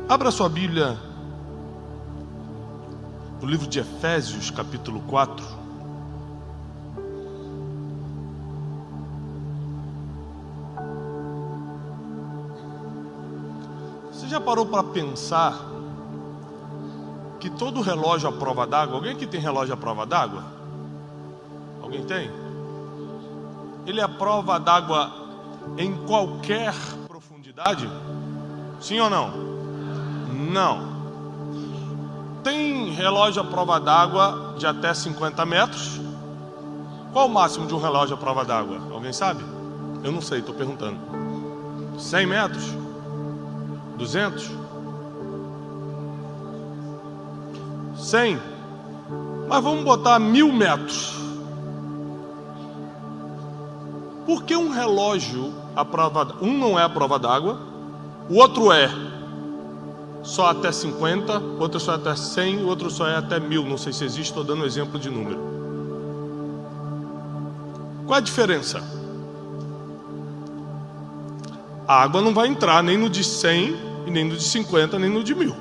Abra sua Bíblia no livro de Efésios, capítulo 4. Você já parou para pensar que todo relógio à prova d'água... Alguém aqui tem relógio à prova d'água? Alguém tem? Ele é à prova d'água em qualquer profundidade? Sim ou não? Não. Tem relógio à prova d'água de até 50 metros. Qual o máximo de um relógio à prova d'água? Alguém sabe? Eu não sei, estou perguntando. 100 metros? 200? 100? Mas vamos botar 1000 metros. Por que um relógio à prova d'água? Um não é à prova d'água, o outro é só até 50, outro só até 100, o outro só é até 1000. Não sei se existe, estou dando exemplo de número. Qual a diferença? A água não vai entrar nem no de 100, e nem no de 50, nem no de 1000.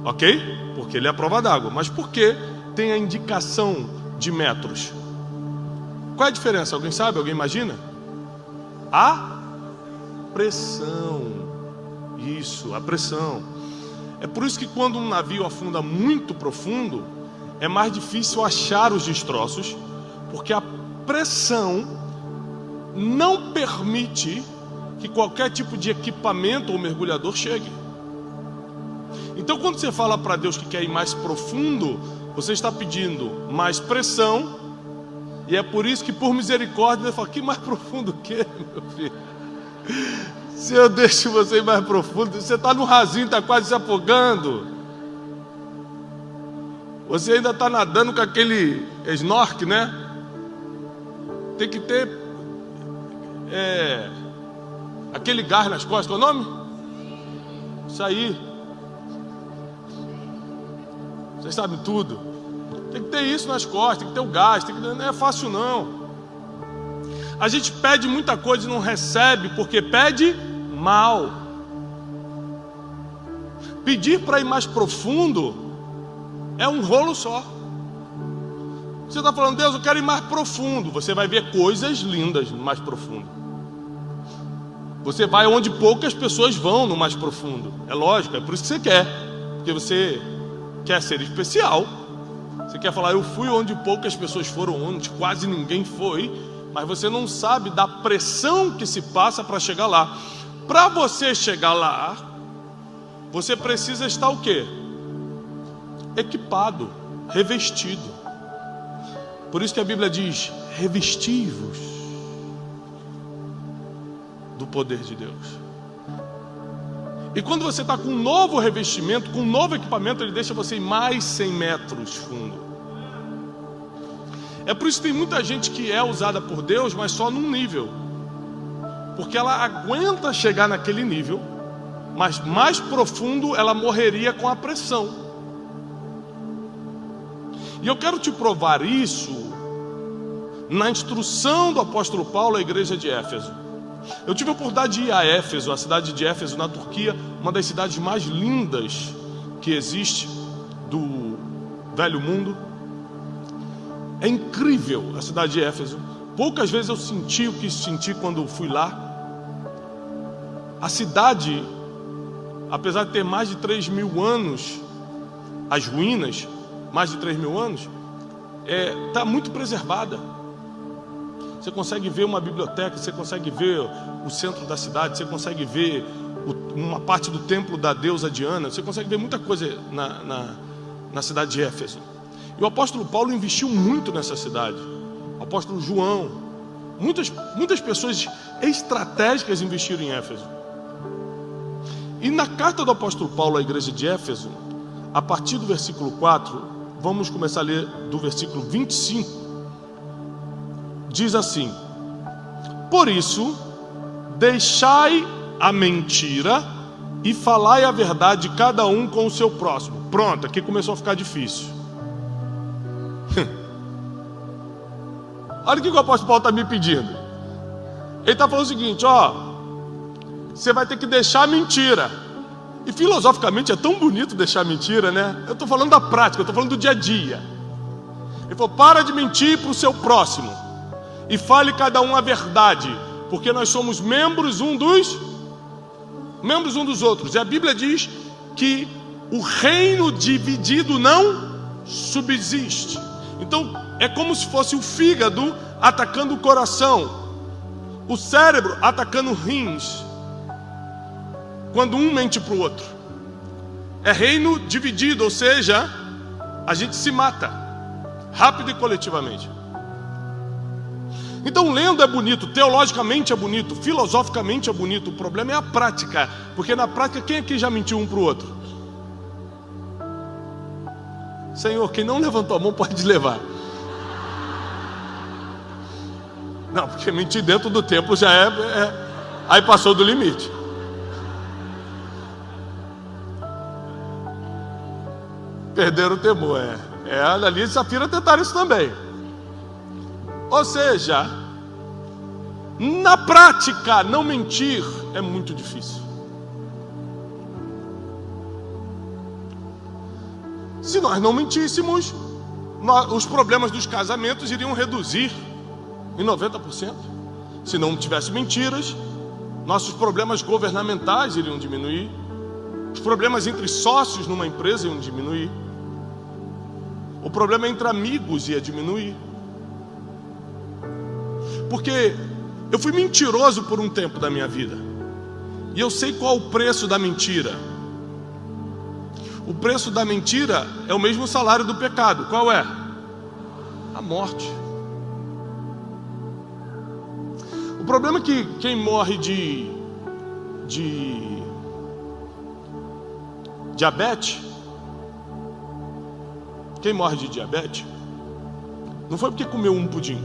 Ok? Porque ele é a prova d'água. Mas por que tem a indicação de metros? Qual é a diferença? Alguém sabe? Alguém imagina? A pressão. Isso, a pressão. É por isso que quando um navio afunda muito profundo, é mais difícil achar os destroços, porque a pressão não permite que qualquer tipo de equipamento ou mergulhador chegue. Então, quando você fala para Deus que quer ir mais profundo, você está pedindo mais pressão, e é por isso que, por misericórdia, Ele fala: que mais profundo que, meu filho? Se eu deixo você ir mais profundo, você está no rasinho, está quase se afogando. Você ainda está nadando com aquele snorkel, né? Tem que ter aquele gás nas costas. Qual é o nome? Isso aí. Vocês sabem tudo. Tem que ter isso nas costas, tem que ter o gás, não é fácil não. A gente pede muita coisa e não recebe porque pede mal. Pedir para ir mais profundo é um rolo só. Você está falando: Deus, eu quero ir mais profundo. Você vai ver coisas lindas no mais profundo. Você vai onde poucas pessoas vão no mais profundo. É lógico, é por isso que você quer. Porque você quer ser especial. Você quer falar: eu fui onde poucas pessoas foram, onde quase ninguém foi. Mas você não sabe da pressão que se passa para chegar lá. Para você chegar lá, você precisa estar o quê? Equipado, revestido. Por isso que a Bíblia diz: revesti-vos do poder de Deus. E quando você está com um novo revestimento, com um novo equipamento, Ele deixa você ir mais 100 metros fundo. É por isso que tem muita gente que é usada por Deus, mas só num nível. Porque ela aguenta chegar naquele nível, mas mais profundo ela morreria com a pressão. E eu quero te provar isso na instrução do apóstolo Paulo à igreja de Éfeso. Eu tive a oportunidade de ir a Éfeso, a cidade de Éfeso, na Turquia, uma das cidades mais lindas que existe do Velho Mundo. É incrível a cidade de Éfeso. Poucas vezes eu senti o que senti quando fui lá. A cidade, apesar de ter mais de 3.000 anos, as ruínas, mais de 3.000 anos, está muito preservada. Você consegue ver uma biblioteca, você consegue ver o centro da cidade, você consegue ver uma parte do templo da deusa Diana, você consegue ver muita coisa na cidade de Éfeso. E o apóstolo Paulo investiu muito nessa cidade. O apóstolo João, muitas pessoas estratégicas investiram em Éfeso. E na carta do apóstolo Paulo à igreja de Éfeso, a partir do versículo 4, vamos começar a ler do versículo 25. Diz assim: por isso, deixai a mentira e falai a verdade, cada um com o seu próximo. Pronto, aqui começou a ficar difícil. Olha o que o apóstolo Paulo está me pedindo. Ele está falando o seguinte: ó, você vai ter que deixar a mentira. E filosoficamente é tão bonito deixar mentira, né? Eu estou falando da prática, eu estou falando do dia a dia. Ele falou: para de mentir para o seu próximo e fale cada um a verdade, porque nós somos membros uns dos outros. E a Bíblia diz que o reino dividido não subsiste. Então é como se fosse o fígado atacando o coração, o cérebro atacando rins, quando um mente para o outro. É reino dividido, ou seja, a gente se mata rápido e coletivamente. Então lendo é bonito, teologicamente é bonito, filosoficamente é bonito. O problema é a prática, porque na prática quem aqui já mentiu um para o outro? Senhor, quem não levantou a mão pode levar. Não, porque mentir dentro do templo já aí passou do limite. Perderam o temor, Ali e Safira tentaram isso também. Ou seja, na prática, não mentir é muito difícil. Se nós não mentíssemos, os problemas dos casamentos iriam reduzir em 90%. Se não tivesse mentiras, nossos problemas governamentais iriam diminuir. Os problemas entre sócios numa empresa iam diminuir. O problema entre amigos ia diminuir. Porque eu fui mentiroso por um tempo da minha vida. E eu sei qual o preço da mentira. O preço da mentira é o mesmo salário do pecado. Qual é? A morte. O problema é que quem morre de diabetes, quem morre de diabetes, não foi porque comeu um pudim,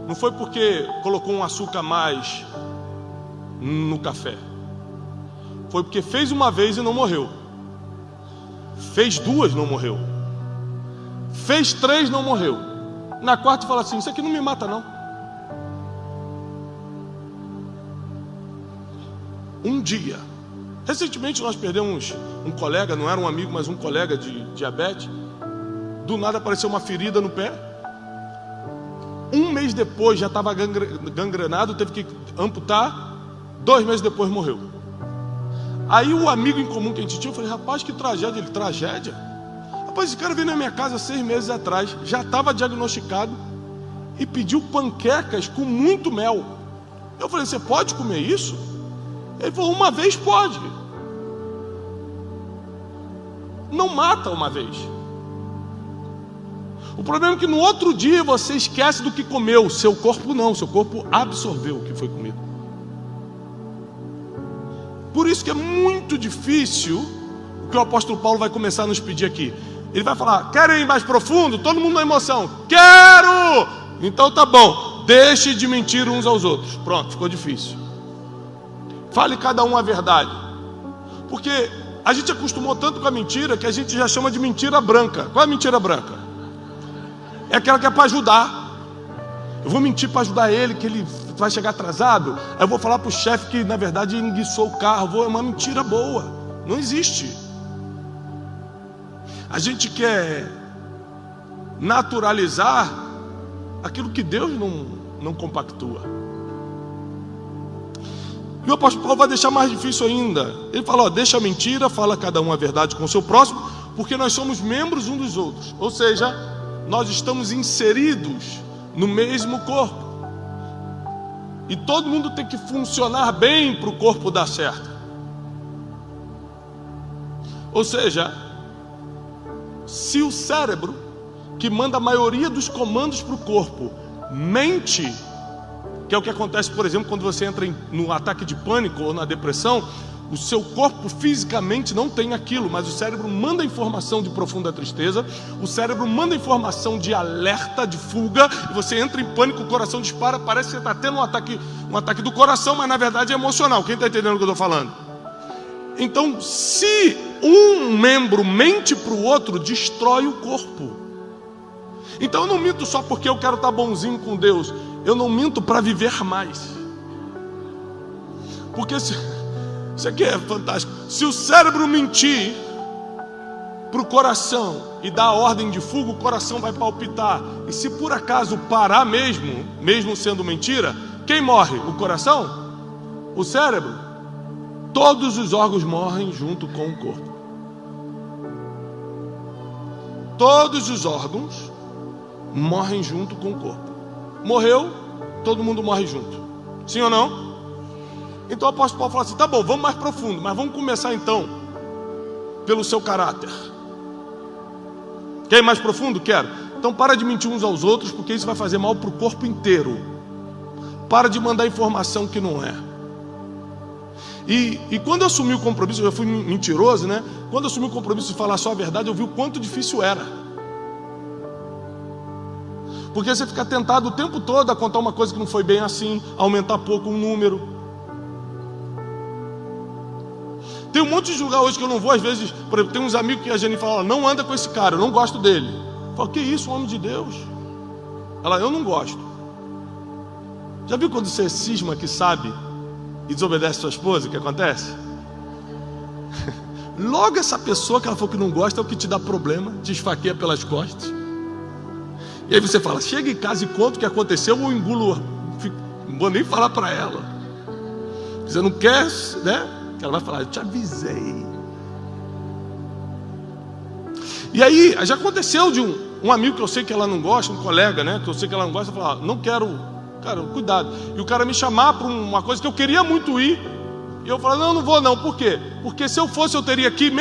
não foi porque colocou um açúcar a mais no café, foi porque fez uma vez e não morreu, fez duas, não morreu, fez três, não morreu, na quarta fala assim: isso aqui não me mata não. Um dia, recentemente nós perdemos um colega, não era um amigo, mas um colega de diabetes. Do nada apareceu uma ferida no pé. Um mês depois já estava gangrenado, teve que amputar. 2 meses depois morreu. Aí o amigo em comum que a gente tinha, eu falei: rapaz, que tragédia. Ele: tragédia? Rapaz, esse cara veio na minha casa 6 meses atrás, já estava diagnosticado e pediu panquecas com muito mel. Eu falei: você pode comer isso? Ele falou: uma vez pode. Não mata uma vez. O problema é que no outro dia você esquece do que comeu. Seu corpo não, seu corpo absorveu o que foi comido. Por isso que é muito difícil o que o apóstolo Paulo vai começar a nos pedir aqui. Ele vai falar: querem ir mais profundo? Todo mundo na emoção: quero! Então tá bom, deixe de mentir uns aos outros. Pronto, ficou difícil. Fale cada um a verdade. Porque a gente acostumou tanto com a mentira que a gente já chama de mentira branca. Qual é a mentira branca? É aquela que é para ajudar. Eu vou mentir para ajudar ele, que ele vai chegar atrasado. Aí eu vou falar para o chefe que na verdade enguiçou o carro. É uma mentira boa. Não existe. A gente quer naturalizar aquilo que Deus não compactua. E o apóstolo Paulo vai deixar mais difícil ainda. Ele fala: deixa a mentira, fala cada um a verdade com o seu próximo, porque nós somos membros uns dos outros. Ou seja, nós estamos inseridos no mesmo corpo. E todo mundo tem que funcionar bem para o corpo dar certo. Ou seja, se o cérebro, que manda a maioria dos comandos para o corpo, mente, que é o que acontece, por exemplo, quando você entra no ataque de pânico ou na depressão, o seu corpo fisicamente não tem aquilo, mas o cérebro manda informação de profunda tristeza, o cérebro manda informação de alerta, de fuga, e você entra em pânico, o coração dispara, parece que você está tendo um ataque do coração, mas na verdade é emocional. Quem está entendendo o que eu estou falando? Então, se um membro mente para o outro, destrói o corpo. Então eu não minto só porque eu quero estar bonzinho com Deus. Eu não minto para viver mais. Porque Isso aqui é fantástico. Se o cérebro mentir para o coração e dar ordem de fuga, o coração vai palpitar. E se por acaso parar mesmo sendo mentira, quem morre? O coração? O cérebro? Todos os órgãos morrem junto com o corpo. Todos os órgãos morrem junto com o corpo. Morreu, todo mundo morre junto. Sim ou não? Então o apóstolo Paulo fala assim: tá bom, vamos mais profundo, mas vamos começar então pelo seu caráter. Quer ir mais profundo? Quero. Então para de mentir uns aos outros, porque isso vai fazer mal para o corpo inteiro. Para de mandar informação que não é. E quando eu assumi o compromisso, eu já fui mentiroso, né? Quando eu assumi o compromisso de falar só a verdade, eu vi o quanto difícil era. Porque você fica tentado o tempo todo a contar uma coisa que não foi bem assim, aumentar pouco um número. Tem um monte de lugar hoje que eu não vou, às vezes, por exemplo, tem uns amigos que a Jenny fala: não anda com esse cara, eu não gosto dele. Eu falo: que isso, homem de Deus? Ela: eu não gosto. Já viu quando você cisma que sabe e desobedece sua esposa, o que acontece? Logo essa pessoa que ela falou que não gosta é o que te dá problema, te esfaqueia pelas costas. E aí você fala: chega em casa e conta o que aconteceu, ou engulo, não vou nem falar para ela. Você não quer, né? Ela vai falar: eu te avisei. E aí, já aconteceu de um amigo que eu sei que ela não gosta, um colega, né? Que eu sei que ela não gosta, falar: não quero. Cara, cuidado. E o cara me chamar para uma coisa que eu queria muito ir. E eu falo: não vou não. Por quê? Porque se eu fosse, eu teria que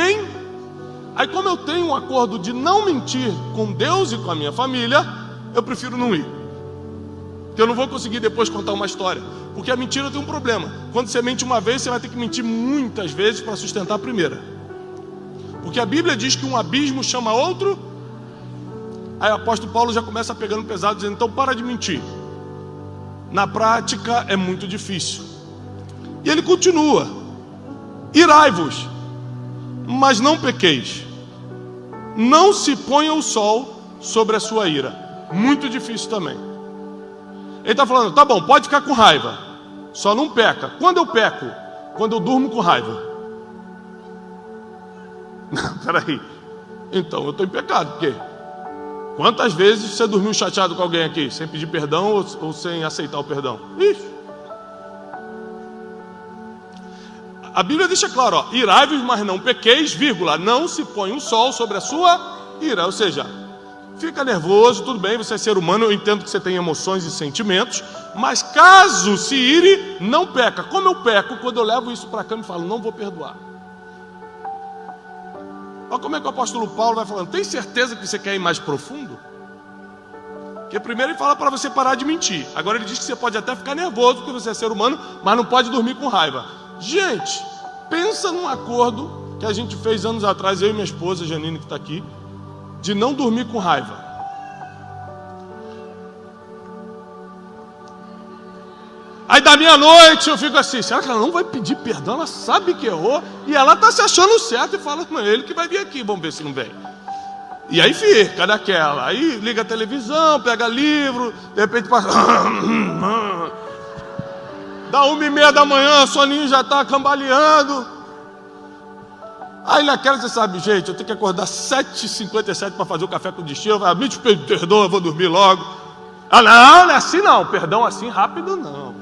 Aí como eu tenho um acordo de não mentir com Deus e com a minha família, eu prefiro não ir. Porque eu não vou conseguir depois contar uma história. Porque a mentira tem um problema. Quando você mente uma vez, você vai ter que mentir muitas vezes para sustentar a primeira. Porque a Bíblia diz que um abismo chama outro. Aí o apóstolo Paulo já começa pegando pesado, dizendo: então para de mentir. Na prática é muito difícil. E ele continua: irai-vos, mas não pequeis. Não se ponha o sol sobre a sua ira. Muito difícil também. Ele está falando: tá bom, pode ficar com raiva, só não peca. Quando eu peco? Quando eu durmo com raiva. Não, peraí. Então eu estou em pecado, por quê? Quantas vezes você dormiu chateado com alguém aqui, sem pedir perdão ou sem aceitar o perdão? Isso. A Bíblia deixa claro, ó: irai-vos, mas não pequeis, vírgula, não se põe um sol sobre a sua ira. Ou seja, fica nervoso, tudo bem, você é ser humano, eu entendo que você tem emoções e sentimentos, mas caso se ire, não peca. Como eu peco quando eu levo isso para a cama e falo: não vou perdoar. Olha como é que o apóstolo Paulo vai falando: tem certeza que você quer ir mais profundo? Porque primeiro ele fala para você parar de mentir. Agora ele diz que você pode até ficar nervoso, porque você é ser humano, mas não pode dormir com raiva. Gente, pensa num acordo que a gente fez anos atrás, eu e minha esposa, Janine, que está aqui, de não dormir com raiva. Aí da meia-noite eu fico assim: será que ela não vai pedir perdão? Ela sabe que errou e ela está se achando certo e fala: não, ele que vai vir aqui, vamos ver se não vem. E aí fica daquela, aí liga a televisão, pega livro, de repente passa... dá 1h30 da manhã, o soninho já está cambaleando. Aí naquela você sabe: gente, eu tenho que acordar 7h57 para fazer o café com o destino. Eu falo: me perdoa, eu vou dormir logo. Ah, não é assim não, perdão assim rápido não.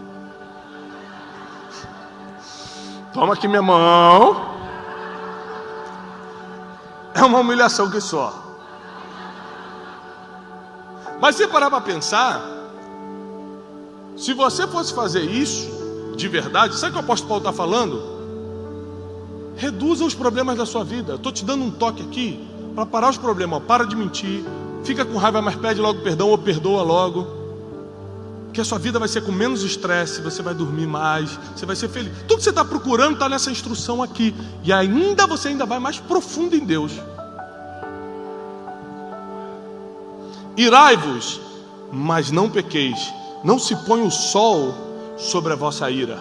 Toma aqui minha mão. É uma humilhação que só. Mas se parar para pensar, se você fosse fazer isso de verdade, sabe o que o apóstolo Paulo está falando? Reduza os problemas da sua vida. Eu estou te dando um toque aqui para parar os problemas. Para de mentir, fica com raiva, mas pede logo perdão ou perdoa logo. Que a sua vida vai ser com menos estresse, você vai dormir mais, você vai ser feliz. Tudo que você está procurando está nessa instrução aqui. E ainda você vai mais profundo em Deus. Irai-vos, mas não pequeis. Não se põe o sol sobre a vossa ira.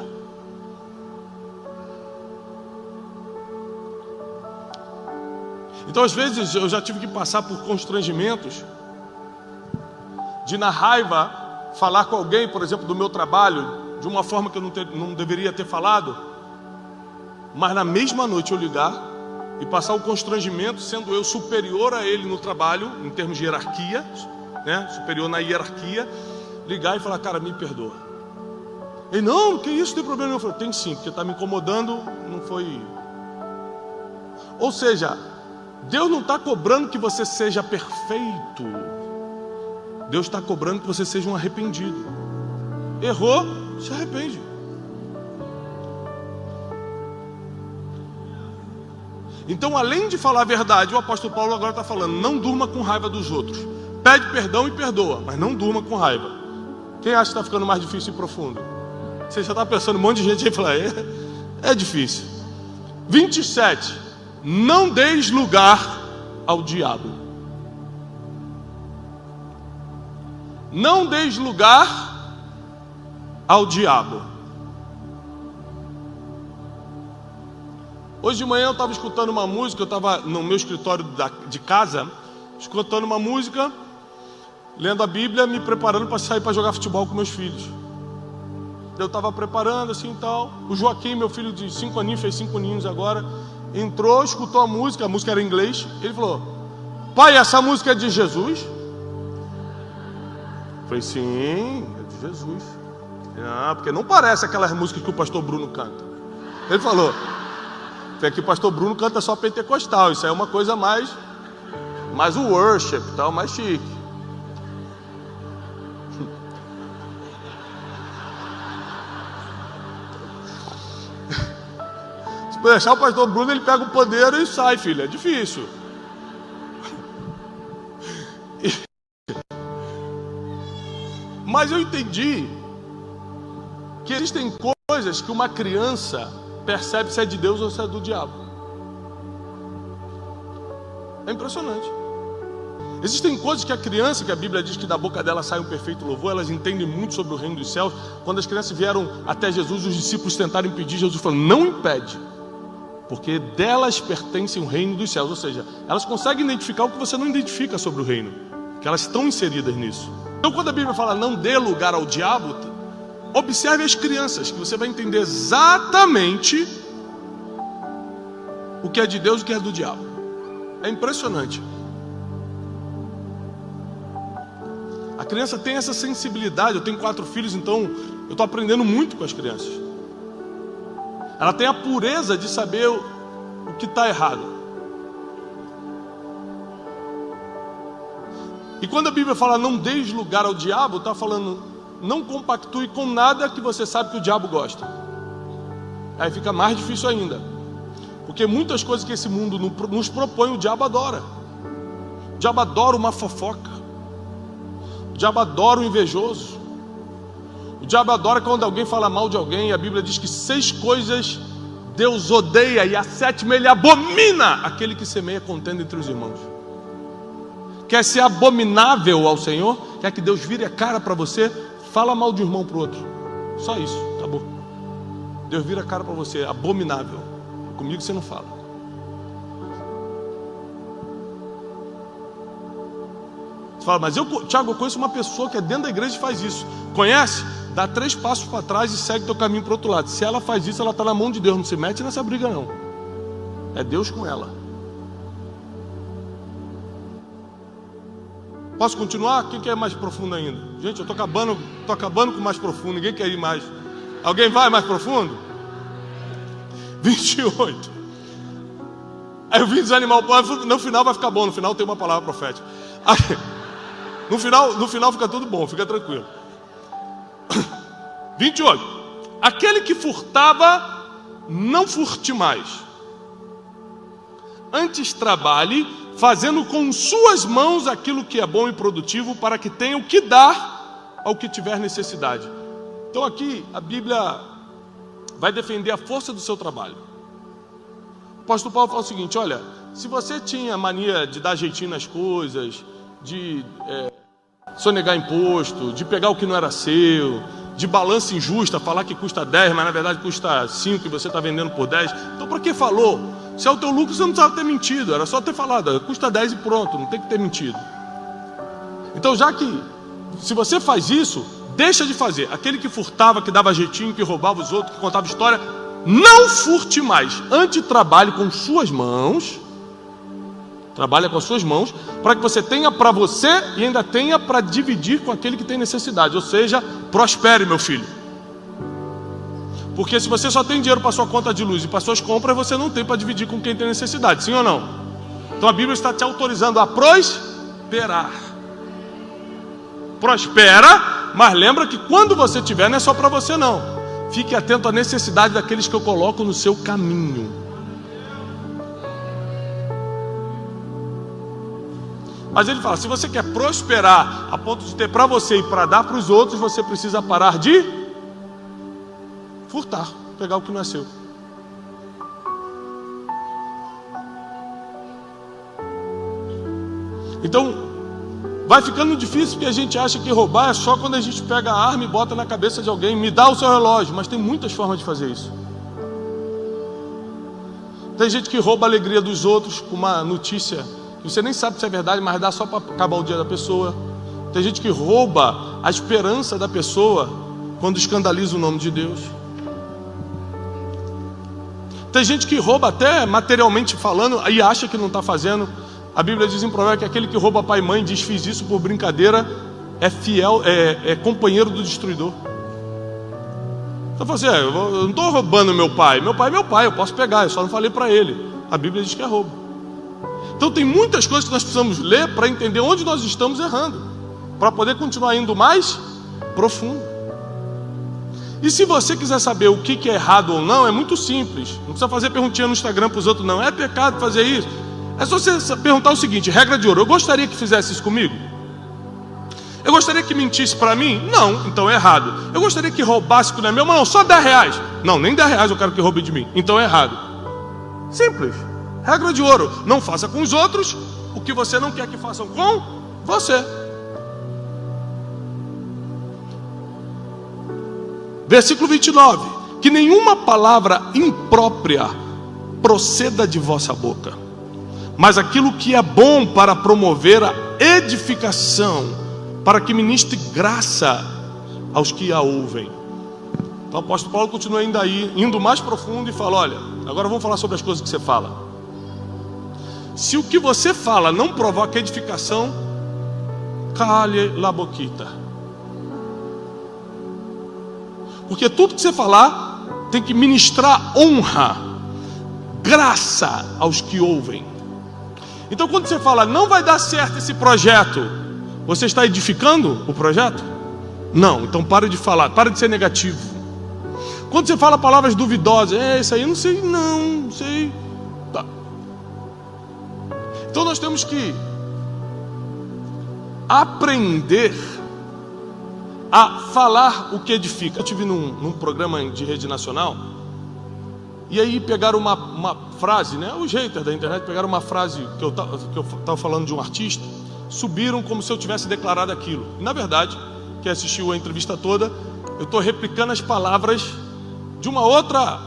Então às vezes eu já tive que passar por constrangimentos de, na raiva, falar com alguém, por exemplo, do meu trabalho, de uma forma que eu não deveria ter falado. mas na mesma noite eu ligar e passar o constrangimento, sendo eu superior a ele no trabalho, em termos de hierarquia, né? Superior na hierarquia, ligar e falar: cara, me perdoa. Ele: não, que isso, tem problema. Eu falei: tem sim, porque está me incomodando, não foi. Ou seja, Deus não está cobrando que você seja perfeito. Deus está cobrando que você seja um arrependido. Errou, se arrepende. Então, além de falar a verdade, o apóstolo Paulo agora está falando: não durma com raiva dos outros. Pede perdão e perdoa, mas não durma com raiva. Quem acha que está ficando mais difícil e profundo? Você já está pensando, um monte de gente aí fala: é difícil. 27. Não deis lugar ao diabo. Não deis lugar ao diabo. Hoje de manhã eu estava escutando uma música, eu estava no meu escritório de casa, escutando uma música, lendo a Bíblia, me preparando para sair para jogar futebol com meus filhos. Eu estava preparando assim e tal. O Joaquim, meu filho de 5 aninhos, fez 5 aninhos agora, entrou, escutou a música era em inglês. Ele falou: pai, essa música é de Jesus? Eu falei: sim, é de Jesus. Ah, porque não parece aquelas músicas que o pastor Bruno canta. Ele falou: que o pastor Bruno canta só pentecostal, isso aí é uma coisa mais o worship, tal, mais chique. Se deixar o pastor Bruno, ele pega o pandeiro e sai, filho, é difícil. Mas eu entendi que existem coisas que uma criança percebe se é de Deus ou se é do diabo. É impressionante. Existem coisas que a criança, que a Bíblia diz que da boca dela sai um perfeito louvor, elas entendem muito sobre o reino dos céus. Quando as crianças vieram até Jesus, os discípulos tentaram impedir, Jesus falou: não impede, porque delas pertence o reino dos céus. Ou seja, elas conseguem identificar o que você não identifica sobre o reino, que elas estão inseridas nisso. Então, quando a Bíblia fala não dê lugar ao diabo, observe as crianças, que você vai entender exatamente o que é de Deus e o que é do diabo. É impressionante. A criança tem essa sensibilidade. Eu tenho 4 filhos, então eu estou aprendendo muito com as crianças. Ela tem a pureza de saber o que está errado. E quando a Bíblia fala não deis lugar ao diabo, está falando: não compactue com nada que você sabe que o diabo gosta. Aí fica mais difícil ainda, porque muitas coisas que esse mundo nos propõe, o diabo adora. O diabo adora uma fofoca. O diabo adora o invejoso. O diabo adora quando alguém fala mal de alguém. A Bíblia diz que 6 coisas Deus odeia, e a 7ª ele abomina: aquele que semeia contenda entre os irmãos. Quer ser abominável ao Senhor? Quer que Deus vire a cara para você? Fala mal de um irmão para o outro. Só isso, acabou. Deus vira a cara para você, abominável. Comigo você não fala. Você fala: mas Tiago, eu conheço uma pessoa que é dentro da igreja e faz isso. Conhece? Dá 3 passos para trás e segue teu caminho para o outro lado. Se ela faz isso, ela está na mão de Deus. Não se mete nessa briga, não. É Deus com ela. Posso continuar? Quem quer ir mais profundo ainda? Gente, eu estou acabando com o mais profundo. Ninguém quer ir mais. Alguém vai mais profundo? 28. Aí eu vim desanimar o povo. No final vai ficar bom. No final tem uma palavra profética. Aí, no final fica tudo bom. Fica tranquilo. 28. Aquele que furtava, não furte mais. Antes trabalhe, fazendo com suas mãos aquilo que é bom e produtivo, para que tenha o que dar ao que tiver necessidade. Então aqui a Bíblia vai defender a força do seu trabalho. O apóstolo Paulo fala o seguinte: olha, se você tinha mania de dar jeitinho nas coisas, de sonegar imposto, de pegar o que não era seu, de balança injusta, falar que custa 10, mas na verdade custa 5 e você está vendendo por 10, então para que falou? Se é o teu lucro, você não precisava ter mentido, era só ter falado: custa 10 e pronto, não tem que ter mentido. Então, já que, se você faz isso, deixa de fazer. Aquele que furtava, que dava jeitinho, que roubava os outros, que contava história, não furte mais, antes trabalhe com suas mãos, trabalha com as suas mãos, para que você tenha para você e ainda tenha para dividir com aquele que tem necessidade, ou seja, prospere, meu filho. Porque se você só tem dinheiro para sua conta de luz e para suas compras, você não tem para dividir com quem tem necessidade, sim ou não? Então a Bíblia está te autorizando a prosperar. Prospera, mas lembra que quando você tiver, não é só para você não. Fique atento à necessidade daqueles que eu coloco no seu caminho. Mas ele fala, se você quer prosperar a ponto de ter para você e para dar para os outros, você precisa parar de furtar, pegar o que não é seu. Então, vai ficando difícil porque a gente acha que roubar é só quando a gente pega a arma e bota na cabeça de alguém, me dá o seu relógio, mas tem muitas formas de fazer isso. Tem gente que rouba a alegria dos outros com uma notícia que você nem sabe se é verdade, mas dá só para acabar o dia da pessoa. Tem gente que rouba a esperança da pessoa quando escandaliza o nome de Deus. Tem gente que rouba até materialmente falando e acha que não está fazendo. A Bíblia diz em Provérbios que aquele que rouba pai e mãe diz fiz isso por brincadeira, é fiel, é companheiro do destruidor. Então você, eu não estou roubando meu pai é meu pai, eu posso pegar, eu só não falei para ele. A Bíblia diz que é roubo. Então tem muitas coisas que nós precisamos ler para entender onde nós estamos errando, para poder continuar indo mais profundo. E se você quiser saber o que é errado ou não, é muito simples. Não precisa fazer perguntinha no Instagram para os outros não, é pecado fazer isso. É só você perguntar o seguinte, regra de ouro, eu gostaria que fizesse isso comigo? Eu gostaria que mentisse para mim? Não, então é errado. Eu gostaria que roubasse que não é meu, mas não, só 10 reais. Não, nem 10 reais eu quero que roube de mim, então é errado. Simples, regra de ouro, não faça com os outros o que você não quer que façam com você. Versículo 29, que nenhuma palavra imprópria proceda de vossa boca, mas aquilo que é bom para promover a edificação, para que ministre graça aos que a ouvem. Então o apóstolo Paulo continua ainda aí, indo mais profundo e fala, olha, agora vamos falar sobre as coisas que você fala. Se o que você fala não provoca edificação, cale la boquita. Porque tudo que você falar tem que ministrar honra, graça aos que ouvem. Então quando você fala, não vai dar certo esse projeto, você está edificando o projeto? Não, então para de falar, para de ser negativo. Quando você fala palavras duvidosas, isso aí eu não sei, não sei. Tá. Então nós temos que aprender a falar o que edifica. Eu estive num programa de rede nacional, e aí pegaram uma frase, né? Os haters da internet pegaram uma frase que eu estava falando de um artista, subiram como se eu tivesse declarado aquilo. E, na verdade, quem assistiu a entrevista toda, eu estou replicando as palavras de uma outra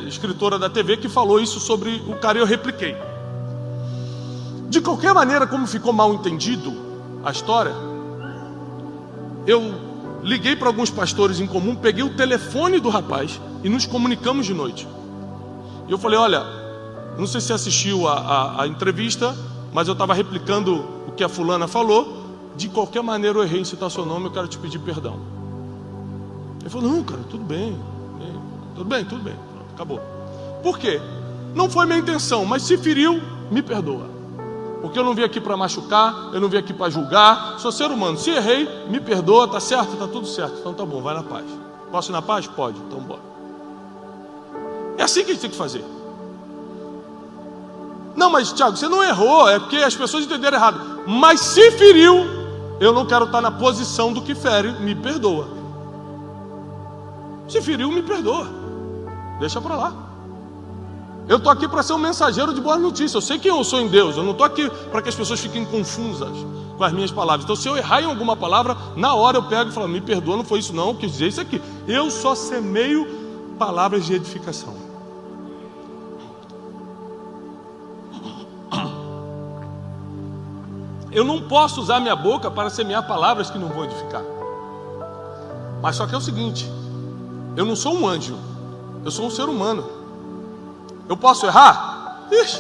escritora da TV que falou isso sobre o cara e eu repliquei. De qualquer maneira, como ficou mal entendido a história, eu liguei para alguns pastores em comum, peguei o telefone do rapaz e nos comunicamos de noite. E eu falei, olha, não sei se você assistiu a entrevista, mas eu estava replicando o que a fulana falou. De qualquer maneira eu errei em citar seu nome, eu quero te pedir perdão. Ele falou, não, cara, tudo bem. Tudo bem, pronto, acabou. Por quê? Não foi minha intenção, mas se feriu, me perdoa. Porque eu não vim aqui para machucar, eu não vim aqui para julgar, sou ser humano. Se errei, me perdoa, tá certo? Tá tudo certo. Então tá bom, vai na paz. Posso ir na paz? Pode, então bora. É assim que a gente tem que fazer. Não, mas Tiago, você não errou, é porque as pessoas entenderam errado. Mas se feriu, eu não quero estar na posição do que fere, me perdoa. Se feriu, me perdoa. Deixa para lá. Eu estou aqui para ser um mensageiro de boas notícias. Eu sei quem eu sou em Deus. Eu não estou aqui para que as pessoas fiquem confusas com as minhas palavras. Então se eu errar em alguma palavra, na hora eu pego e falo, me perdoa, não foi isso não, eu quis dizer isso aqui. Eu só semeio palavras de edificação. Eu não posso usar minha boca para semear palavras que não vão edificar. Mas só que é o seguinte, eu não sou um anjo. Eu sou um ser humano. Eu posso errar? Ixi,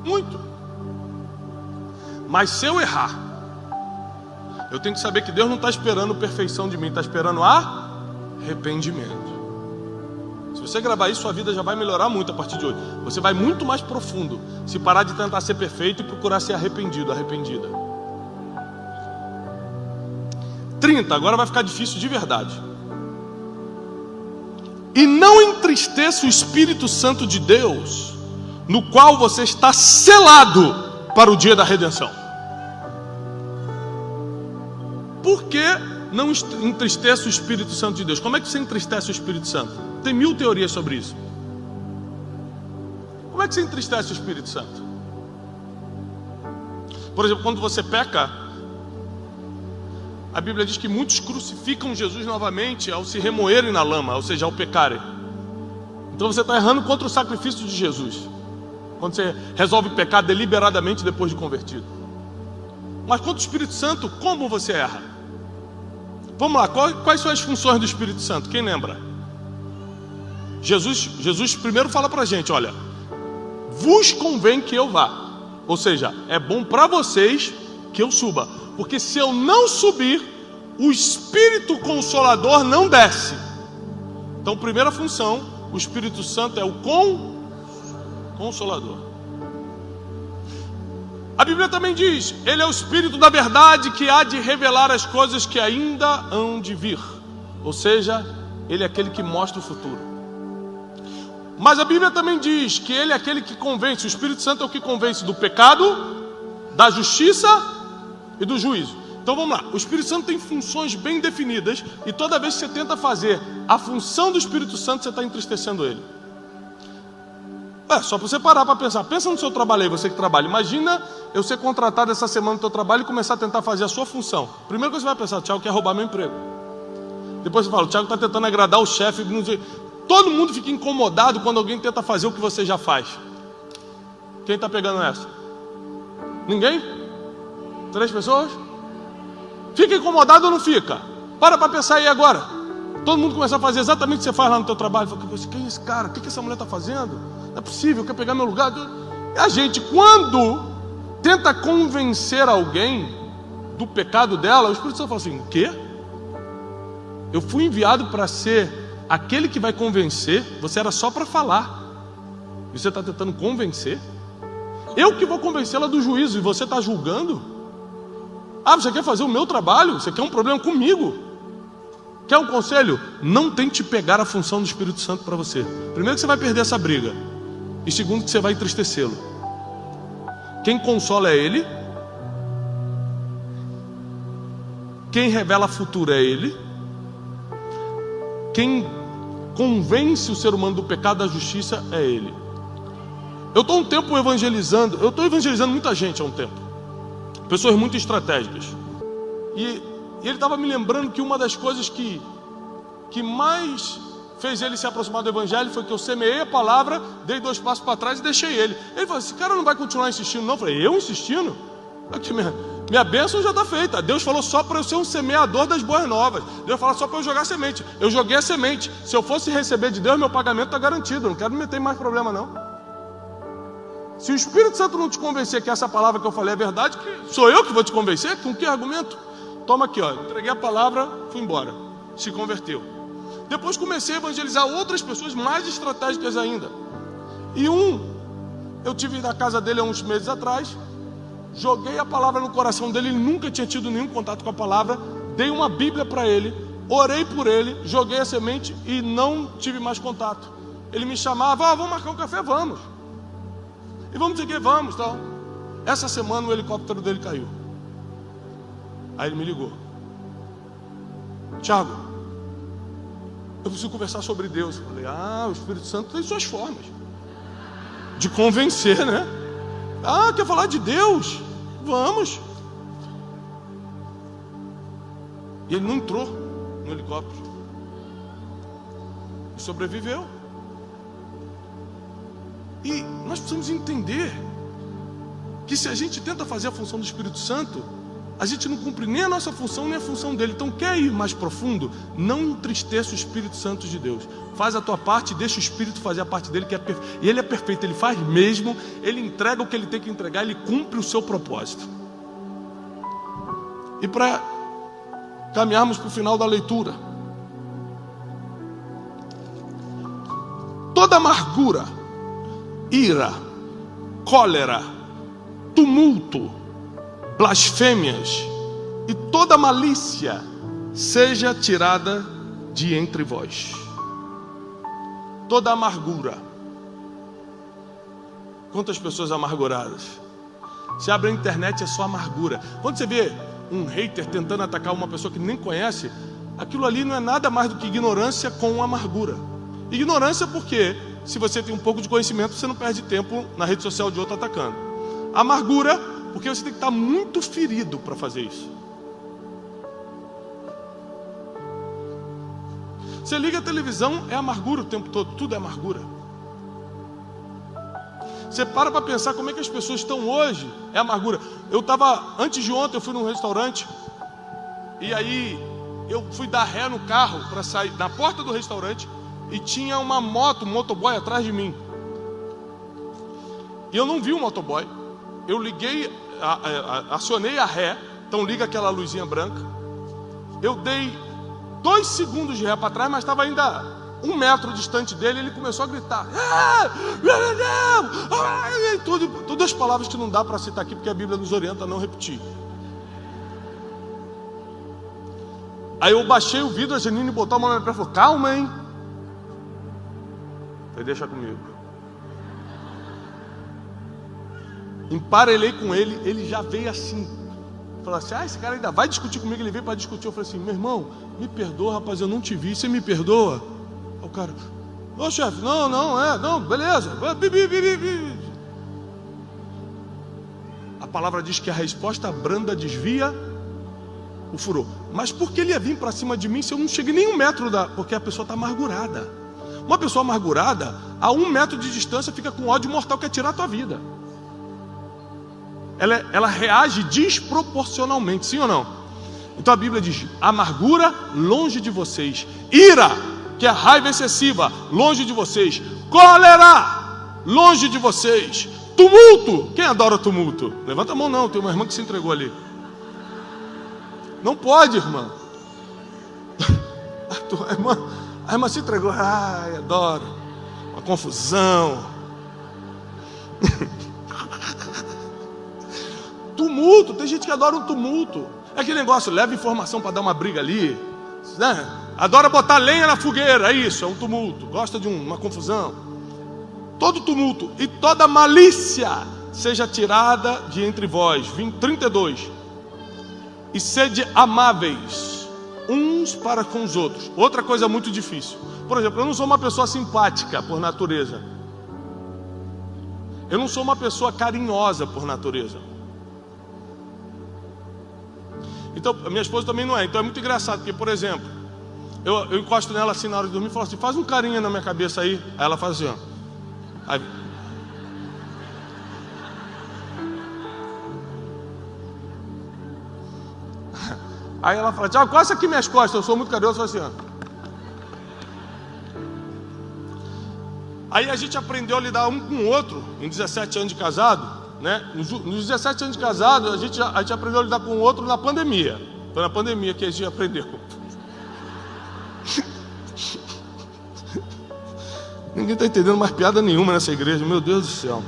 muito. Mas se eu errar, eu tenho que saber que Deus não está esperando perfeição de mim, está esperando arrependimento. Se você gravar isso, sua vida já vai melhorar muito a partir de hoje. Você vai muito mais profundo se parar de tentar ser perfeito e procurar ser arrependido, arrependida. 30, agora vai ficar difícil de verdade. E não entristeça o Espírito Santo de Deus, no qual você está selado para o dia da redenção. Por que não entristeça o Espírito Santo de Deus? Como é que você entristece o Espírito Santo? Tem 1000 teorias sobre isso. Como é que você entristece o Espírito Santo? Por exemplo, quando você peca, a Bíblia diz que muitos crucificam Jesus novamente ao se remoerem na lama, ou seja, ao pecarem. Então você está errando contra o sacrifício de Jesus, quando você resolve pecar deliberadamente depois de convertido. Mas contra o Espírito Santo, como você erra? Vamos lá, quais são as funções do Espírito Santo? Quem lembra? Jesus primeiro fala para a gente, olha, vos convém que eu vá. Ou seja, é bom para vocês que eu suba. Porque se eu não subir, o Espírito Consolador não desce. Então, primeira função, o Espírito Santo é o Consolador. A Bíblia também diz, ele é o Espírito da verdade que há de revelar as coisas que ainda hão de vir. Ou seja, ele é aquele que mostra o futuro. Mas a Bíblia também diz que ele é aquele que convence, o Espírito Santo é o que convence do pecado, da justiça e do juízo. Então vamos lá, o Espírito Santo tem funções bem definidas, e toda vez que você tenta fazer a função do Espírito Santo, você está entristecendo ele. Só para você parar para pensar. Pensa no seu trabalho aí, você que trabalha. Imagina eu ser contratado essa semana no teu trabalho e começar a tentar fazer a sua função. Primeiro que você vai pensar, o Thiago quer roubar meu emprego. Depois você fala, o Thiago está tentando agradar o chefe. Todo mundo fica incomodado quando alguém tenta fazer o que você já faz. Quem está pegando essa? Ninguém? 3 pessoas? Fica incomodado ou não fica? Para pensar aí agora. Todo mundo começa a fazer exatamente o que você faz lá no teu trabalho. Fala, quem é esse cara? O que essa mulher está fazendo? Não é possível, quer pegar meu lugar. E a gente, quando tenta convencer alguém do pecado dela, o Espírito Santo fala assim, o quê? Eu fui enviado para ser aquele que vai convencer, você era só para falar. E você está tentando convencer? Eu que vou convencê-la do juízo e você está julgando? Você quer fazer o meu trabalho? Você quer um problema comigo? Quer um conselho? Não tente pegar a função do Espírito Santo para você. Primeiro que você vai perder essa briga. E segundo que você vai entristecê-lo. Quem consola é ele. Quem revela futuro é ele. Quem convence o ser humano do pecado, da justiça é ele. Eu estou um tempo evangelizando. Eu estou evangelizando muita gente há um tempo. Pessoas muito estratégicas. E ele estava me lembrando que uma das coisas que mais fez ele se aproximar do Evangelho foi que eu semeei a palavra, dei 2 passos para trás e deixei ele. Ele falou, esse cara não vai continuar insistindo não. Eu falei, eu insistindo? Aqui, minha bênção já está feita. Deus falou só para eu ser um semeador das boas novas. Deus falou só para eu jogar semente. Eu joguei a semente. Se eu fosse receber de Deus, meu pagamento está garantido. Eu não quero me meter em mais problema não. Se o Espírito Santo não te convencer que essa palavra que eu falei é verdade, que sou eu que vou te convencer? Com que argumento? Toma aqui, ó, entreguei a palavra, fui embora. Se converteu. Depois comecei a evangelizar outras pessoas mais estratégicas ainda. E eu tive na casa dele há uns meses atrás, joguei a palavra no coração dele, ele nunca tinha tido nenhum contato com a palavra, dei uma Bíblia para ele, orei por ele, joguei a semente e não tive mais contato. Ele me chamava, vamos marcar um café, vamos. E vamos dizer que vamos, tal. Essa semana o helicóptero dele caiu. Aí ele me ligou. Thiago, eu preciso conversar sobre Deus. Eu falei, o Espírito Santo tem suas formas de convencer, né? Quer falar de Deus? Vamos. E ele não entrou no helicóptero. E sobreviveu. E nós precisamos entender que se a gente tenta fazer a função do Espírito Santo, a gente não cumpre nem a nossa função, nem a função dele. Então, quer ir mais profundo? Não entristeça o Espírito Santo de Deus. Faz a tua parte, deixa o Espírito fazer a parte dele, que é perfeito. E ele é perfeito, ele faz mesmo, ele entrega o que ele tem que entregar, ele cumpre o seu propósito. E para caminharmos para o final da leitura, toda amargura, ira, cólera, tumulto, blasfêmias e toda malícia seja tirada de entre vós. Toda amargura. Quantas pessoas amarguradas? Você abre a internet, é só amargura. Quando você vê um hater tentando atacar uma pessoa que nem conhece, aquilo ali não é nada mais do que ignorância com amargura. Ignorância porque, se você tem um pouco de conhecimento, você não perde tempo na rede social de outro atacando. Amargura, porque você tem que estar muito ferido para fazer isso. Você liga a televisão, é amargura o tempo todo, tudo é amargura. Você para pensar como é que as pessoas estão hoje, é amargura. Antes de ontem, eu fui num restaurante, e aí eu fui dar ré no carro para sair na porta do restaurante, e tinha uma moto, um motoboy atrás de mim. E eu não vi o motoboy. Eu liguei, acionei a ré, então liga aquela luzinha branca. Eu dei 2 segundos de ré para trás, mas estava ainda 1 metro distante dele, e ele começou a gritar. Todas as palavras que não dá para citar aqui, porque a Bíblia nos orienta a não repetir. Aí eu baixei o vidro, a Janine botou a mão na minha perna e falou: calma, hein? Falei: deixa comigo. Emparelhei com ele, ele já veio assim. Falou assim: esse cara ainda vai discutir comigo. Ele veio para discutir. Eu falei assim: meu irmão, me perdoa, rapaz, eu não te vi, você me perdoa? O cara: ô chefe, não, beleza. A palavra diz que a resposta branda desvia o furor. Mas por que ele ia vir para cima de mim se eu não cheguei nem 1 metro porque a pessoa está amargurada. Uma pessoa amargurada, a 1 metro de distância, fica com ódio mortal, quer tirar a tua vida. Ela reage desproporcionalmente, sim ou não? Então a Bíblia diz: amargura, longe de vocês. Ira, que é a raiva excessiva, longe de vocês. Cólera, longe de vocês. Tumulto, quem adora tumulto? Levanta a mão. Não, tem uma irmã que se entregou ali. Não pode, irmã. A irmã se entregou. Ai, adoro. Uma confusão. Tumulto, tem gente que adora um tumulto. É aquele negócio, leva informação para dar uma briga ali, né? Adora botar lenha na fogueira, é isso, é um tumulto. Gosta de uma confusão. Todo tumulto e toda malícia seja tirada de entre vós. 32. E sede amáveis uns para com os outros. Outra coisa muito difícil. Por exemplo, eu não sou uma pessoa simpática por natureza. Eu não sou uma pessoa carinhosa por natureza. Então, a minha esposa também não é. Então é muito engraçado, porque, por exemplo, eu encosto nela assim na hora de dormir e falo assim: faz um carinho na minha cabeça aí. Aí ela faz assim, ó. Aí ela fala: tchau, coça aqui minhas costas. Eu sou muito carinhoso, eu falo assim, ó. Aí a gente aprendeu a lidar um com o outro em 17 anos de casado. Né? Nos 17 anos de casado, a gente aprendeu a lidar com o outro na pandemia. Foi na pandemia que a gente aprendeu. Ninguém está entendendo mais piada nenhuma nessa igreja, meu Deus do céu.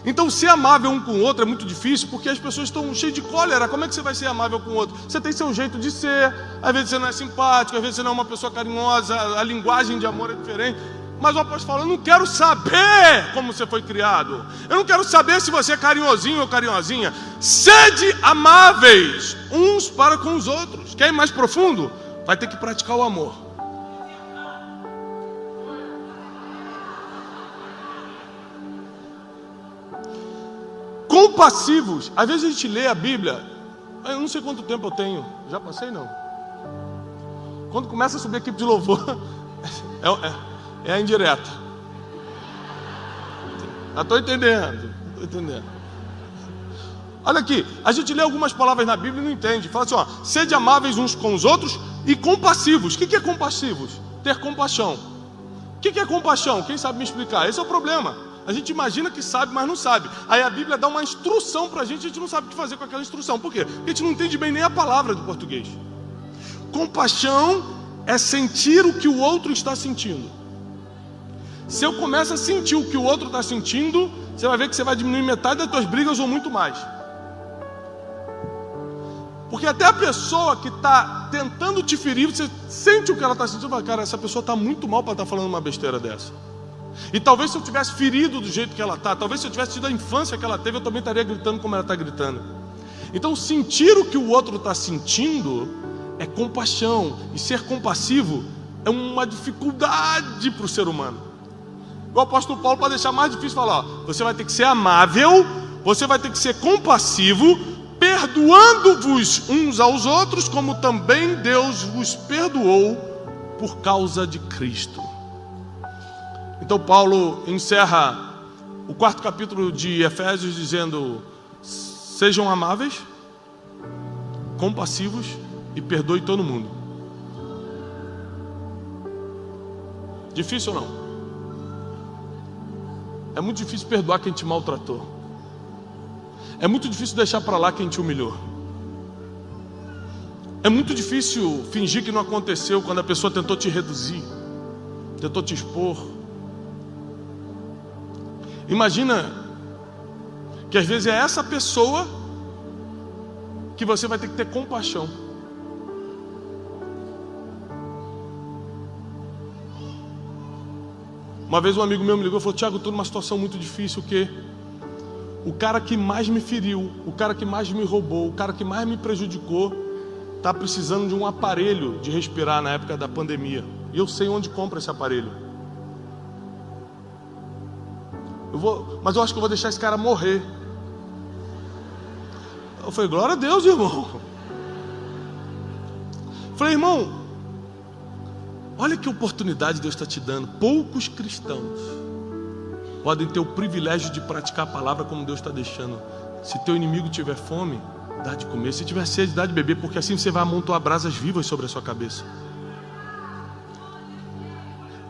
Então, ser amável um com o outro é muito difícil, porque as pessoas estão cheias de cólera. Como é que você vai ser amável com o outro? Você tem seu jeito de ser. Às vezes você não é simpático, às vezes você não é uma pessoa carinhosa, a linguagem de amor é diferente. Mas o apóstolo fala: eu não quero saber como você foi criado. Eu não quero saber se você é carinhosinho ou carinhosinha. Sede amáveis uns para com os outros. Quer ir mais profundo? Vai ter que praticar o amor. Compassivos. Às vezes a gente lê a Bíblia. Eu não sei quanto tempo eu tenho. Já passei, não. Quando começa a subir a equipe de louvor, é a indireta. Já estou entendendo. Olha aqui, a gente lê algumas palavras na Bíblia e não entende. Fala assim, ó, sede amáveis uns com os outros e compassivos. O que é compassivos? Ter compaixão. O que é compaixão? Quem sabe me explicar? Esse é o problema. A gente imagina que sabe, mas não sabe. Aí a Bíblia dá uma instrução para a gente não sabe o que fazer com aquela instrução. Por quê? Porque a gente não entende bem nem a palavra do português. Compaixão é sentir o que o outro está sentindo. Se eu começo a sentir o que o outro está sentindo, você vai ver que você vai diminuir metade das suas brigas ou muito mais. Porque até a pessoa que está tentando te ferir, você sente o que ela está sentindo. Fala, cara, essa pessoa está muito mal para estar falando uma besteira dessa. E talvez se eu tivesse ferido do jeito que ela está, talvez se eu tivesse tido a infância que ela teve, eu também estaria gritando como ela está gritando. Então sentir o que o outro está sentindo é compaixão. E ser compassivo é uma dificuldade para o ser humano. O apóstolo Paulo, para deixar mais difícil, falar, ó, você vai ter que ser amável, você vai ter que ser compassivo, perdoando-vos uns aos outros, como também Deus vos perdoou por causa de Cristo. Então Paulo encerra o 4º capítulo de Efésios dizendo: sejam amáveis, compassivos e perdoe todo mundo. Difícil ou não? É muito difícil perdoar quem te maltratou. É muito difícil deixar para lá quem te humilhou. É muito difícil fingir que não aconteceu quando a pessoa tentou te reduzir, tentou te expor. Imagina que às vezes é essa pessoa que você vai ter que ter compaixão. Uma vez um amigo meu me ligou e falou: Tiago, estou numa situação muito difícil, que o cara que mais me feriu, o cara que mais me roubou, o cara que mais me prejudicou, está precisando de um aparelho de respirar na época da pandemia. E eu sei onde compra esse aparelho. Mas eu acho que eu vou deixar esse cara morrer. Eu falei: glória a Deus, irmão. Eu falei: irmão, olha que oportunidade Deus está te dando. Poucos cristãos podem ter o privilégio de praticar a palavra como Deus está deixando. Se teu inimigo tiver fome, dá de comer. Se tiver sede, dá de beber, porque assim você vai amontoar brasas vivas sobre a sua cabeça.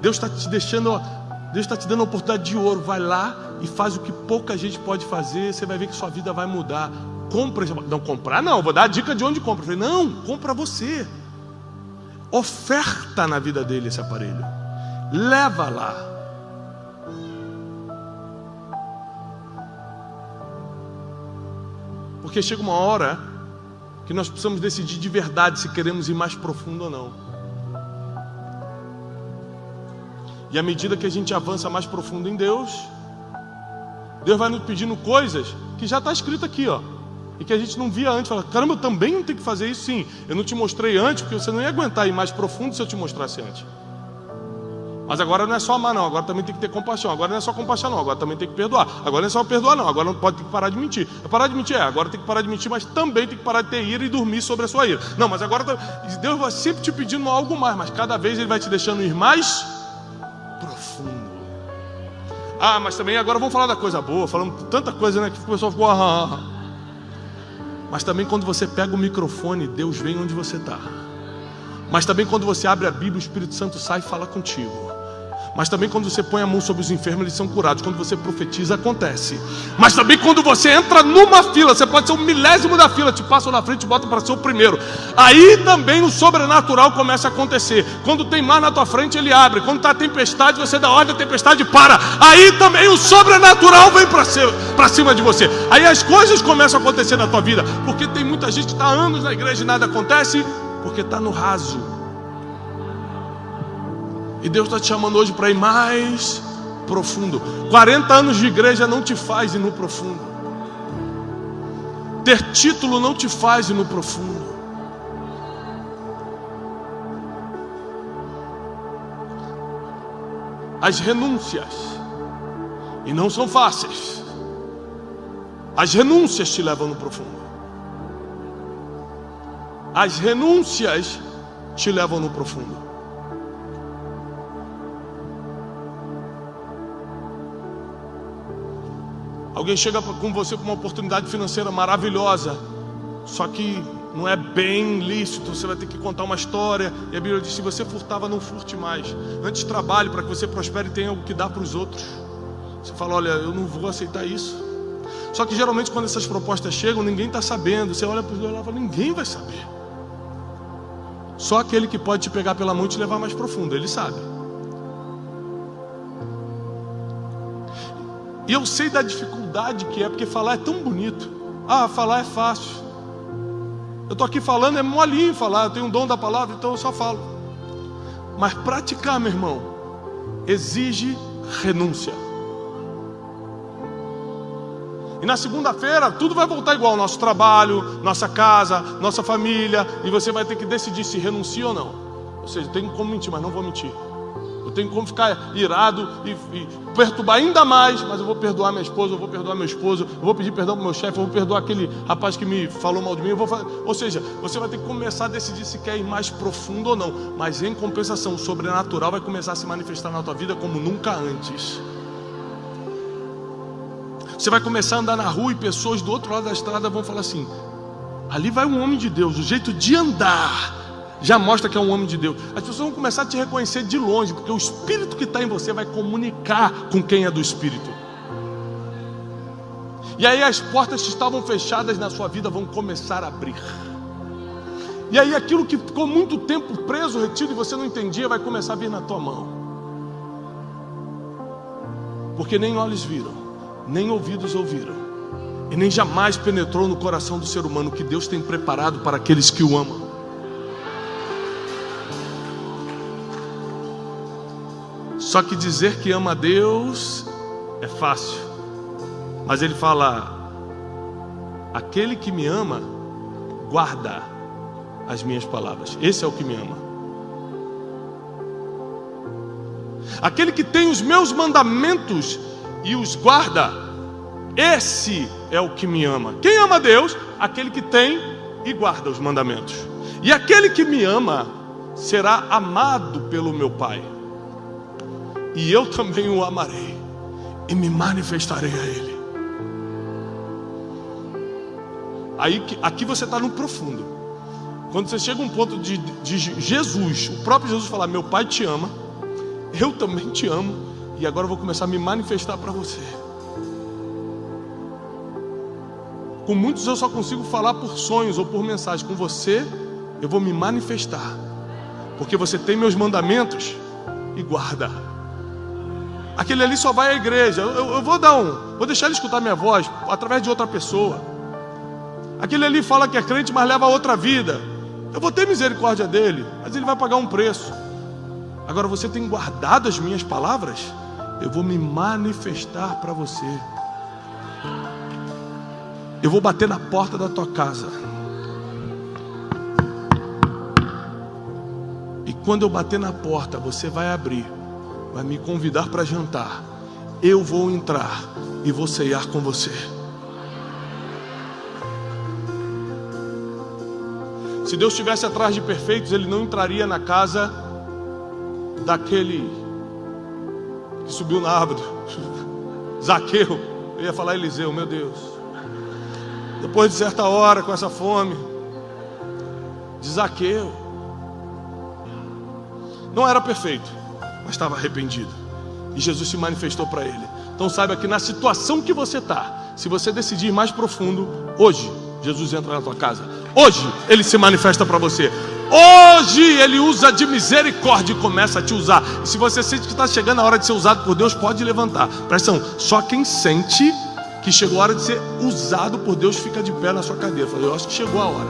Deus está te deixando, Deus está te dando a oportunidade de ouro. Vai lá e faz o que pouca gente pode fazer. Você vai ver que sua vida vai mudar. Compra. Não, comprar não, vou dar a dica de onde compra. Eu falei: não, compra você. Oferta na vida dele esse aparelho. Leva lá. Porque chega uma hora que nós precisamos decidir de verdade se queremos ir mais profundo ou não. E à medida que a gente avança mais profundo em Deus, Deus vai nos pedindo coisas que já está escrito aqui, ó, e que a gente não via antes. Fala: caramba, eu também não tenho que fazer isso. Sim, eu não te mostrei antes porque você não ia aguentar ir mais profundo se eu te mostrasse antes. Mas agora não é só amar não, agora também tem que ter compaixão. Agora não é só compaixão não, agora também tem que perdoar. Agora não é só perdoar não, agora não pode ter que parar de mentir. Parar de mentir agora tem que parar de mentir, mas também tem que parar de ter ira e dormir sobre a sua ira. Não, mas agora Deus vai sempre te pedindo algo mais, mas cada vez Ele vai te deixando ir mais profundo. Ah, mas também agora vamos falar da coisa boa, falando tanta coisa, né, que o pessoal ficou... Mas também quando você pega o microfone, Deus vem onde você está. Mas também quando você abre a Bíblia, o Espírito Santo sai e fala contigo. Mas também quando você põe a mão sobre os enfermos, eles são curados. Quando você profetiza, acontece. Mas também quando você entra numa fila, você pode ser o 1000º da fila, te passam na frente e botam para ser o primeiro. Aí também o sobrenatural começa a acontecer. Quando tem mar na tua frente, ele abre. Quando está tempestade, você dá ordem, a tempestade para. Aí também o sobrenatural vem para cima de você. Aí as coisas começam a acontecer na tua vida. Porque tem muita gente que está há anos na igreja e nada acontece, porque está no raso. E Deus está te chamando hoje para ir mais profundo. 40 anos de igreja não te faz ir no profundo. Ter título não te faz ir no profundo. As renúncias, e não são fáceis, as renúncias te levam no profundo. As renúncias te levam no profundo. Alguém chega com você com uma oportunidade financeira maravilhosa, só que não é bem lícito, você vai ter que contar uma história. E a Bíblia diz: se você furtava, não furte mais. Antes trabalhe para que você prospere e tenha algo que dar para os outros. Você fala: olha, eu não vou aceitar isso. Só que geralmente quando essas propostas chegam, ninguém está sabendo. Você olha para os dois lados e fala: ninguém vai saber. Só aquele que pode te pegar pela mão e te levar mais profundo, ele sabe. E eu sei da dificuldade que é, porque falar é tão bonito. Ah, falar é fácil. Eu estou aqui falando, é molinho falar, eu tenho um dom da palavra, então eu só falo. Mas praticar, meu irmão, exige renúncia. E na segunda-feira, tudo vai voltar igual. Nosso trabalho, nossa casa, nossa família. E você vai ter que decidir se renuncia ou não. Ou seja, tem como mentir, mas não vou mentir. Eu tenho como ficar irado e perturbar ainda mais, mas eu vou perdoar minha esposa, eu vou perdoar meu esposo, eu vou pedir perdão para o meu chefe, eu vou perdoar aquele rapaz que me falou mal de mim. Ou seja, você vai ter que começar a decidir se quer ir mais profundo ou não. Mas em compensação, o sobrenatural vai começar a se manifestar na tua vida como nunca antes. Você vai começar a andar na rua e pessoas do outro lado da estrada vão falar assim: ali vai um homem de Deus. O jeito de andar já mostra que é um homem de Deus. As pessoas vão começar a te reconhecer de longe, porque o Espírito que está em você vai comunicar com quem é do Espírito. E aí as portas que estavam fechadas na sua vida vão começar a abrir. E aí aquilo que ficou muito tempo preso, retido, e você não entendia, vai começar a vir na tua mão. Porque nem olhos viram, nem ouvidos ouviram, e nem jamais penetrou no coração do ser humano que Deus tem preparado para aqueles que o amam. Só que dizer que ama a Deus é fácil. Mas ele fala: aquele que me ama guarda as minhas palavras. Esse é o que me ama. Aquele que tem os meus mandamentos e os guarda, esse é o que me ama. Quem ama a Deus? Aquele que tem e guarda os mandamentos. E aquele que me ama será amado pelo meu Pai. E eu também o amarei e me manifestarei a Ele. Aqui você está no profundo. Quando você chega a um ponto de Jesus, o próprio Jesus falar: meu Pai te ama, eu também te amo, e agora eu vou começar a me manifestar para você. Com muitos eu só consigo falar por sonhos ou por mensagem. Com você eu vou me manifestar, porque você tem meus mandamentos e guarda. Aquele ali só vai à igreja. Eu vou deixar ele escutar minha voz através de outra pessoa. Aquele ali fala que é crente, mas leva a outra vida. Eu vou ter misericórdia dele, mas ele vai pagar um preço. Agora você tem guardado as minhas palavras, eu vou me manifestar para você. Eu vou bater na porta da tua casa. E quando eu bater na porta, você vai abrir, vai me convidar para jantar. Eu vou entrar e vou ceiar com você. Se Deus estivesse atrás de perfeitos, Ele não entraria na casa daquele que subiu na árvore, Zaqueu. Eu ia falar Eliseu, meu Deus. Depois de certa hora, com essa fome, de Zaqueu. Não era perfeito, mas estava arrependido. E Jesus se manifestou para ele. Então saiba que na situação que você está, se você decidir ir mais profundo, hoje Jesus entra na tua casa. Hoje Ele se manifesta para você. Hoje Ele usa de misericórdia e começa a te usar. E se você sente que está chegando a hora de ser usado por Deus, pode levantar. Presta atenção, só quem sente que chegou a hora de ser usado por Deus fica de pé na sua cadeira. Fala: eu acho que chegou a hora.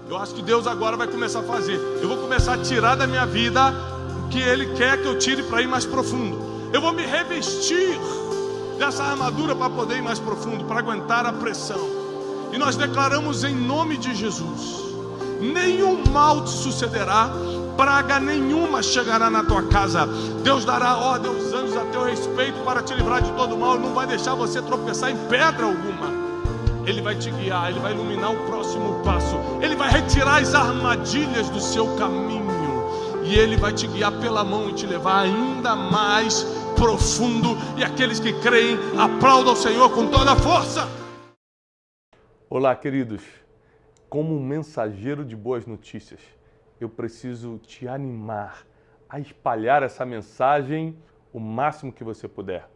Eu acho que Deus agora vai começar a fazer. Eu vou começar a tirar da minha vida o que Ele quer que eu tire para ir mais profundo. Eu vou me revestir dessa armadura para poder ir mais profundo, para aguentar a pressão. E nós declaramos em nome de Jesus: nenhum mal te sucederá, praga nenhuma chegará na tua casa. Deus dará ordem aos anjos a teu respeito para te livrar de todo mal. Não vai deixar você tropeçar em pedra alguma. Ele vai te guiar, Ele vai iluminar o próximo passo, Ele vai retirar as armadilhas do seu caminho, e Ele vai te guiar pela mão e te levar ainda mais profundo. E aqueles que creem, aplaudam o Senhor com toda a força. Olá, queridos. Como um mensageiro de boas notícias, eu preciso te animar a espalhar essa mensagem o máximo que você puder.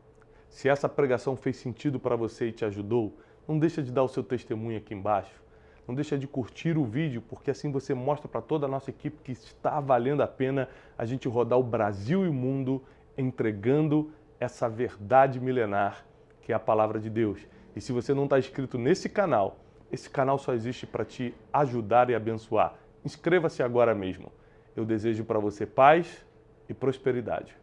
Se essa pregação fez sentido para você e te ajudou, não deixa de dar o seu testemunho aqui embaixo. Não deixa de curtir o vídeo, porque assim você mostra para toda a nossa equipe que está valendo a pena a gente rodar o Brasil e o mundo entregando essa verdade milenar que é a palavra de Deus. E se você não está inscrito nesse canal, esse canal só existe para te ajudar e abençoar. Inscreva-se agora mesmo. Eu desejo para você paz e prosperidade.